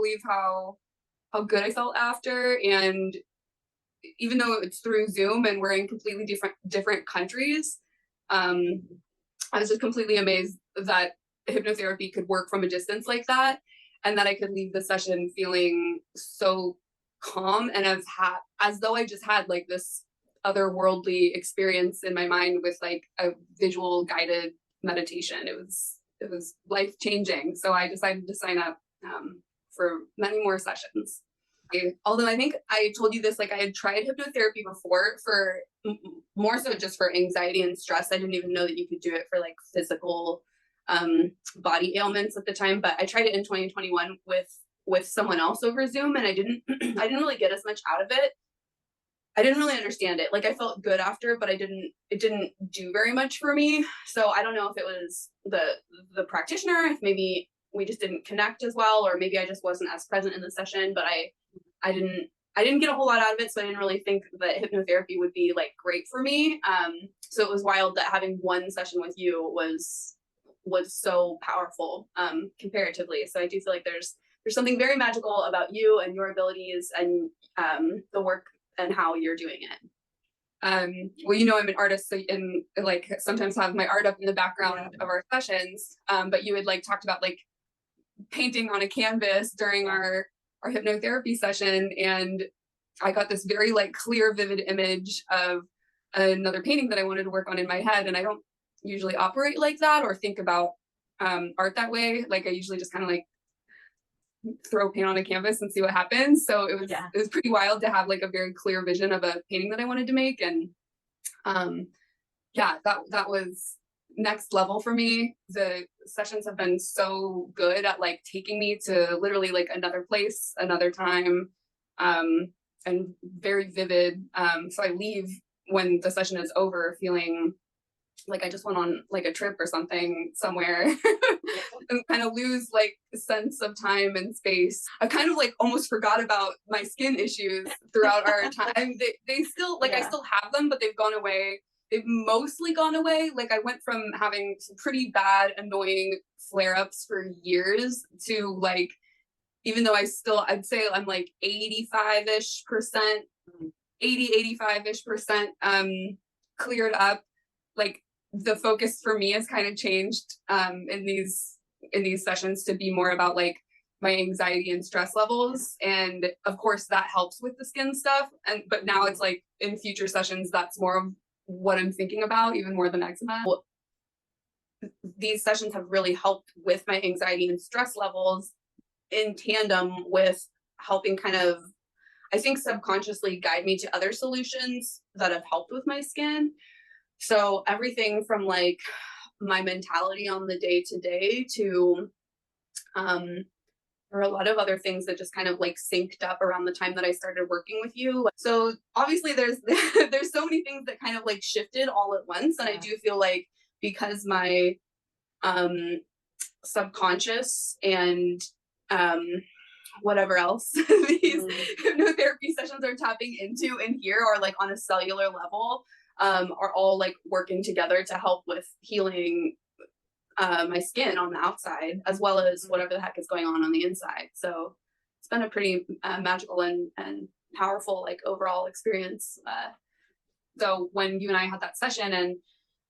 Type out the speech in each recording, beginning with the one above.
believe how good I felt after. And even though it's through Zoom and we're in completely different countries, I was just completely amazed that hypnotherapy could work from a distance like that, and that I could leave the session feeling so calm and as though I just had like this otherworldly experience in my mind with like a visual guided meditation. It was life changing. So I decided to sign up for many more sessions. Although I think I told you this, like I had tried hypnotherapy before for more so just for anxiety and stress. I didn't even know that you could do it for like physical body ailments at the time, but I tried it in 2021 with someone else over Zoom, and I didn't really get as much out of it. I didn't really understand it. Like I felt good after, but it didn't do very much for me. So I don't know if it was the practitioner, if maybe we just didn't connect as well, or maybe I just wasn't as present in the session, but I didn't get a whole lot out of it. So I didn't really think that hypnotherapy would be like great for me. So it was wild that having one session with you was so powerful comparatively. So I do feel like there's something very magical about you and your abilities and the work and how you're doing it. Well, you know, I'm an artist, so and like sometimes have my art up in the background of our sessions. But you had like talked about like painting on a canvas during our hypnotherapy session, and I got this very like clear, vivid image of another painting that I wanted to work on in my head. And I don't usually operate like that or think about art that way. Like I usually just kind of like throw paint on a canvas and see what happens. So it was pretty wild to have like a very clear vision of a painting that I wanted to make. And that was next level for me. The sessions have been so good at like taking me to literally like another place, another time, and very vivid. So I leave when the session is over feeling like I just went on like a trip or something somewhere and kind of lose like a sense of time and space. I kind of like almost forgot about my skin issues throughout our time. They still like, I still have them, but they've gone away. They've mostly gone away. Like I went from having some pretty bad, annoying flare-ups for years to like, even though I'd say I'm like 85-ish%, 85-ish% cleared up. Like the focus for me has kind of changed in these sessions to be more about like my anxiety and stress levels. And of course that helps with the skin stuff. But now it's like in future sessions, that's more of what I'm thinking about, even more than eczema. These sessions have really helped with my anxiety and stress levels in tandem with helping kind of, I think, subconsciously guide me to other solutions that have helped with my skin. So everything from like my mentality on the day to day to or a lot of other things that just kind of like synced up around the time that I started working with you. So obviously there's so many things that kind of like shifted all at once. And I do feel like because my subconscious and whatever else these hypnotherapy sessions are tapping into in here, or like on a cellular level, are all like working together to help with healing my skin on the outside, as well as whatever the heck is going on the inside. So it's been a pretty magical and powerful like overall experience. So when you and I had that session, and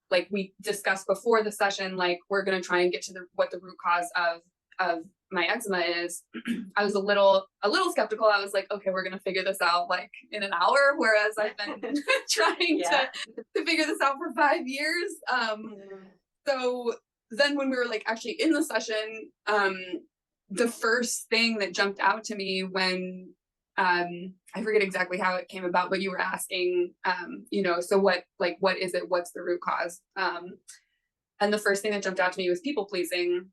like we discussed before the session, like we're going to try and get to what the root cause of my eczema is, I was a little skeptical. I was like, okay, we're going to figure this out like in an hour. Whereas I've been trying to figure this out for 5 years. So then when we were like actually in the session, the first thing that jumped out to me when, I forget exactly how it came about, but you were asking, so what is it? What's the root cause? And the first thing that jumped out to me was people pleasing.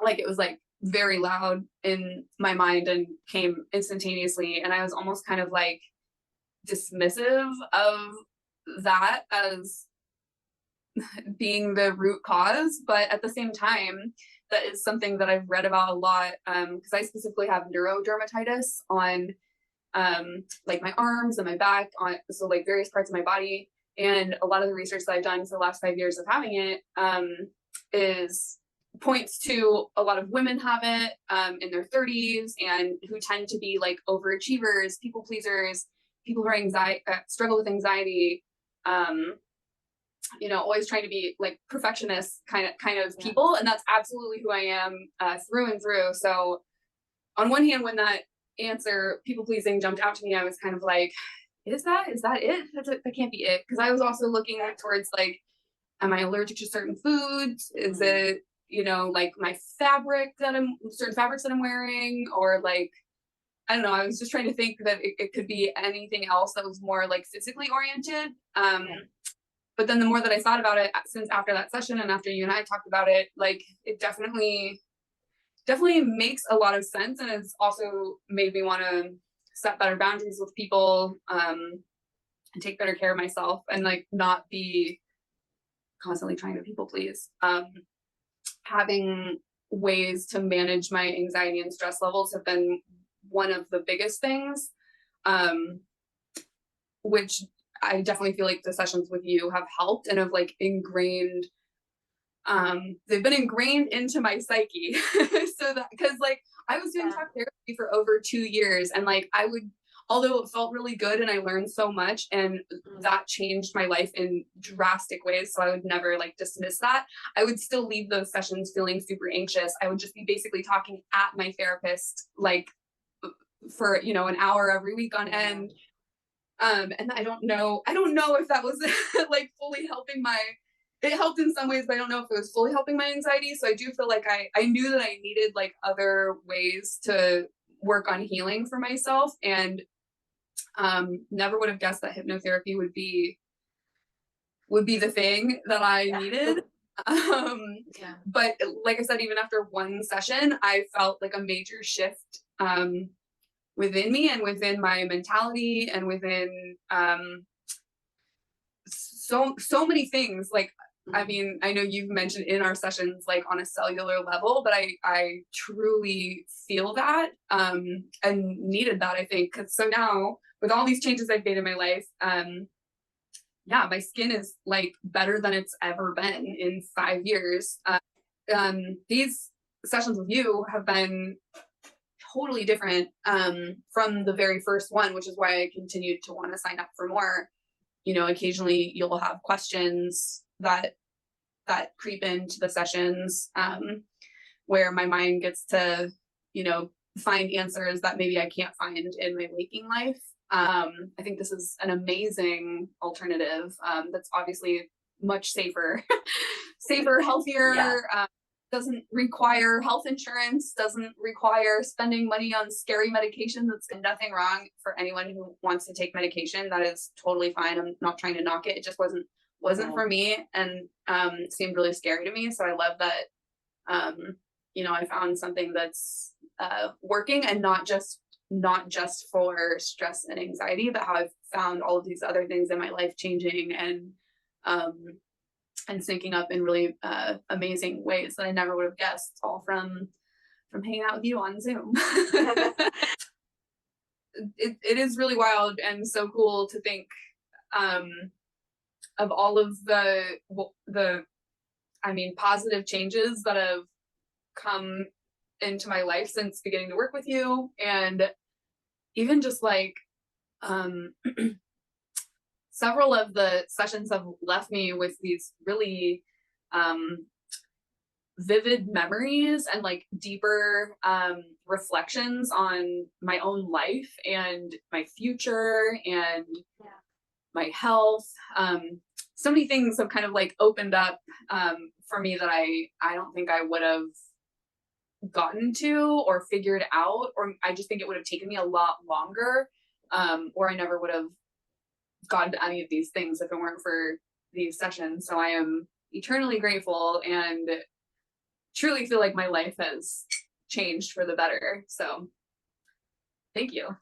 Like it was like very loud in my mind and came instantaneously. And I was almost kind of like dismissive of that as being the root cause. But at the same time, that is something that I've read about a lot, because I specifically have neurodermatitis on like my arms and my back, so like various parts of my body. And a lot of the research that I've done for the last 5 years of having it is points to a lot of women have it in their 30s and who tend to be like overachievers, people pleasers, people who are struggle with anxiety, always trying to be like perfectionist kind of people. And that's absolutely who I am through and through. So on one hand, when that answer, people pleasing, jumped out to me, I was kind of like, is that it? That can't be it. Because I was also looking towards like, am I allergic to certain foods? Is it, like my certain fabrics that I'm wearing, or like, I don't know. I was just trying to think that it could be anything else that was more like physically oriented. But then the more that I thought about it, since after that session and after you and I talked about it, like it definitely makes a lot of sense. And it's also made me want to set better boundaries with people, and take better care of myself, and like not be constantly trying to people please. Having ways to manage my anxiety and stress levels have been one of the biggest things, which I definitely feel like the sessions with you have helped and have like ingrained, they've been ingrained into my psyche. So that, because like I was doing talk therapy for over 2 years, and like although it felt really good and I learned so much and that changed my life in drastic ways, so I would never like dismiss that, I would still leave those sessions feeling super anxious. I would just be basically talking at my therapist like for an hour every week on end. And I don't know if that was like fully helping it helped in some ways, but I don't know if it was fully helping my anxiety. So I do feel like I knew that I needed like other ways to work on healing for myself, and never would have guessed that hypnotherapy would be the thing that I needed. But like I said, even after one session, I felt like a major shift within me and within my mentality and within so many things. Like, I mean, I know you've mentioned in our sessions, like on a cellular level, but I truly feel that and needed that, I think. So now with all these changes I've made in my life, my skin is like better than it's ever been in 5 years. These sessions with you have been totally different from the very first one, which is why I continued to want to sign up for more. Occasionally you'll have questions that creep into the sessions where my mind gets to, find answers that maybe I can't find in my waking life. I think this is an amazing alternative that's obviously much safer, healthier, doesn't require health insurance, doesn't require spending money on scary medication. That's nothing wrong for anyone who wants to take medication. That is totally fine. I'm not trying to knock it. It just wasn't for me, and seemed really scary to me. So I love that, I found something that's working, and not just for stress and anxiety, but how I've found all of these other things in my life changing and syncing up in really amazing ways that I never would have guessed, all from hanging out with you on Zoom. It is really wild and so cool to think of all of the positive changes that have come into my life since beginning to work with you. And even just like several of the sessions have left me with these really vivid memories and like deeper reflections on my own life and my future and my health. So many things have kind of like opened up for me that I don't think I would have gotten to or figured out, or I just think it would have taken me a lot longer, or I never would have gotten to any of these things if it weren't for these sessions. So I am eternally grateful and truly feel like my life has changed for the better. So thank you.